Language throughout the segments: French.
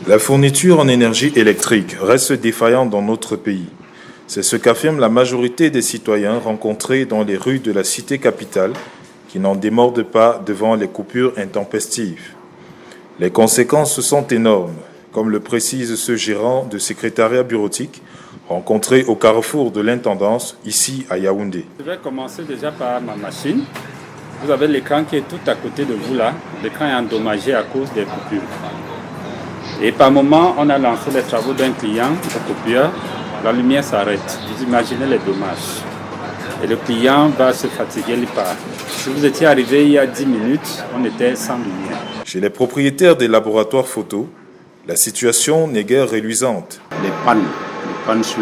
La fourniture en énergie électrique reste défaillante dans notre pays. C'est ce qu'affirme la majorité des citoyens rencontrés dans les rues de la cité-capitale qui n'en démordent pas devant les coupures intempestives. Les conséquences sont énormes, comme le précise ce gérant de secrétariat bureautique rencontré au carrefour de l'intendance ici à Yaoundé. Je vais commencer déjà par ma machine. Vous avez l'écran qui est tout à côté de vous là. L'écran est endommagé à cause des coupures. Et par moment, on a lancé les travaux d'un client au coupure. La lumière s'arrête. Vous imaginez les dommages. Et le client va se fatiguer, il part. Si vous étiez arrivé il y a 10 minutes, on était sans lumière. Chez les propriétaires des laboratoires photo, la situation n'est guère reluisante. Les pannes sur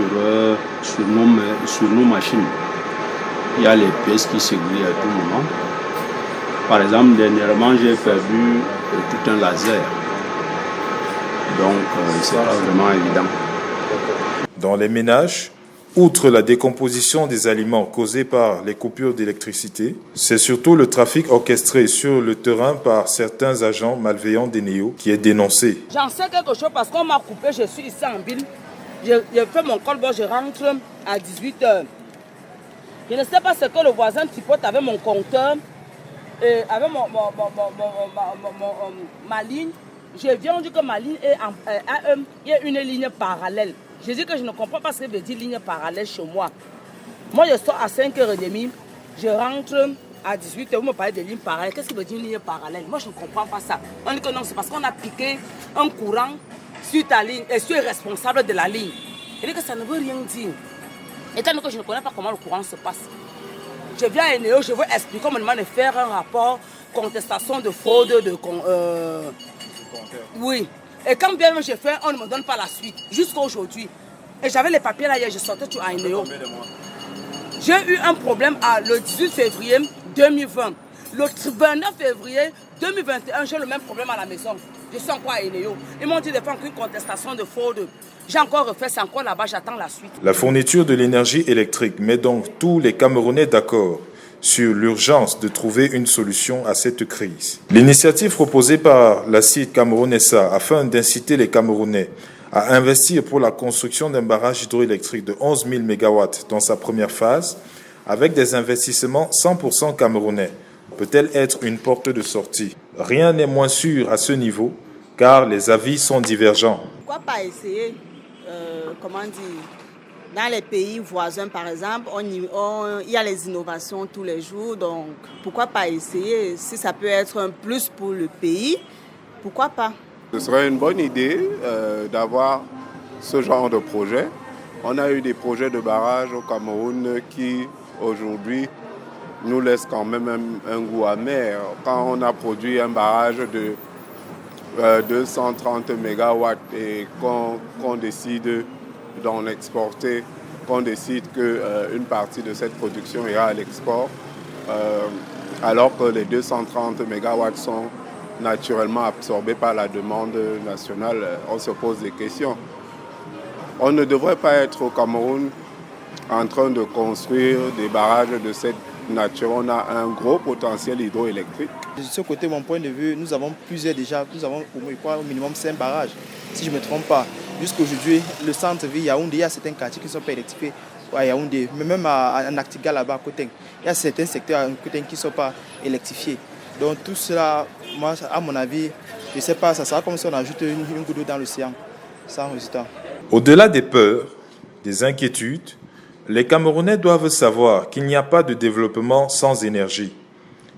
nos machines. Il y a les pièces qui s'aiguillent à tout moment. Par exemple, dernièrement, j'ai perdu tout un laser. Donc, c'est pas vraiment évident. Dans les ménages, outre la décomposition des aliments causée par les coupures d'électricité, c'est surtout le trafic orchestré sur le terrain par certains agents malveillants des néos qui est dénoncé. J'en sais quelque chose parce qu'on m'a coupé, je suis ici en ville. J'ai fait mon call-box, je rentre à 18h. Je ne sais pas ce que le voisin tripote avec mon compteur, avec ma ligne. Je viens, on dit que ma ligne il y a une ligne parallèle. Je dis que je ne comprends pas ce que veut dire ligne parallèle chez moi. Moi, je sors à 5h30, je rentre à 18h, vous me parlez de ligne parallèle. Qu'est-ce qui veut dire ligne parallèle? Moi, je ne comprends pas ça. On dit que non, c'est parce qu'on a piqué un courant sur ta ligne et sur le responsable de la ligne. Il dit que ça ne veut rien dire. Étant donné que je ne connais pas comment le courant se passe, je viens à Eneo, je veux expliquer, on me demande de faire un rapport, contestation de fraude, oui. Et quand bien même j'ai fait, on ne me donne pas la suite, jusqu'à aujourd'hui. Et j'avais les papiers là hier, je sortais tout à Eneo. J'ai eu un problème le 18 février 2020. Le 29 février 2021, j'ai le même problème à la maison. Je suis encore à Eneo. Ils m'ont dit de faire une contestation de fraude. J'ai encore refait, c'est encore là-bas, j'attends la suite. La fourniture de l'énergie électrique met donc tous les Camerounais d'accord sur l'urgence de trouver une solution à cette crise. L'initiative proposée par la CID Cameroun SA afin d'inciter les Camerounais à investir pour la construction d'un barrage hydroélectrique de 11 000 MW dans sa première phase, avec des investissements 100% camerounais, peut-elle être une porte de sortie? Rien n'est moins sûr à ce niveau, car les avis sont divergents. Pourquoi pas essayer, dans les pays voisins, par exemple, il y a les innovations tous les jours, donc pourquoi pas essayer? Si ça peut être un plus pour le pays, pourquoi pas? Ce serait une bonne idée d'avoir ce genre de projet. On a eu des projets de barrage au Cameroun qui, aujourd'hui, nous laissent quand même un goût amer. Quand on a produit un barrage de 230 MW et qu'on décide d'en exporter, qu'on décide qu'une partie de cette production ira à l'export, alors que les 230 MW sont naturellement absorbés par la demande nationale, on se pose des questions. On ne devrait pas être au Cameroun en train de construire des barrages de cette nature. On a un gros potentiel hydroélectrique. De ce côté, mon point de vue, nous avons au minimum 5 barrages, si je ne me trompe pas. Jusqu'aujourd'hui, le centre-ville Yaoundé, il y a certains quartiers qui ne sont pas électrifiés à Yaoundé, mais même à Nactigal là-bas à Koteng, il y a certains secteurs à Koteng qui ne sont pas électrifiés. Donc tout cela, moi, à mon avis, je ne sais pas, ça sera comme si on ajoute une goutte d'eau dans l'océan, sans résultat. Au-delà des peurs, des inquiétudes, les Camerounais doivent savoir qu'il n'y a pas de développement sans énergie.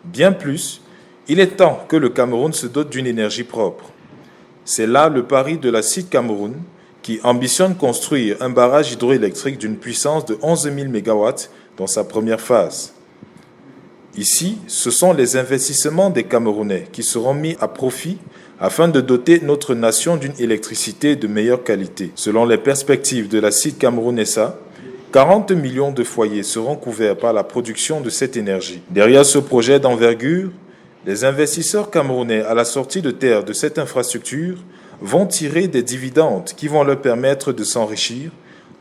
Bien plus, il est temps que le Cameroun se dote d'une énergie propre. C'est là le pari de la CID Cameroun qui ambitionne construire un barrage hydroélectrique d'une puissance de 11 000 MW dans sa première phase. Ici, ce sont les investissements des Camerounais qui seront mis à profit afin de doter notre nation d'une électricité de meilleure qualité. Selon les perspectives de la CID Cameroun SA, 40 millions de foyers seront couverts par la production de cette énergie. Derrière ce projet d'envergure, les investisseurs camerounais à la sortie de terre de cette infrastructure vont tirer des dividendes qui vont leur permettre de s'enrichir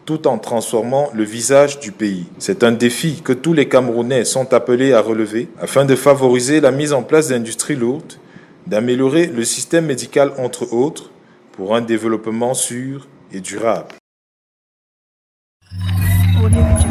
tout en transformant le visage du pays. C'est un défi que tous les Camerounais sont appelés à relever afin de favoriser la mise en place d'industries lourdes, d'améliorer le système médical entre autres, pour un développement sûr et durable. Audio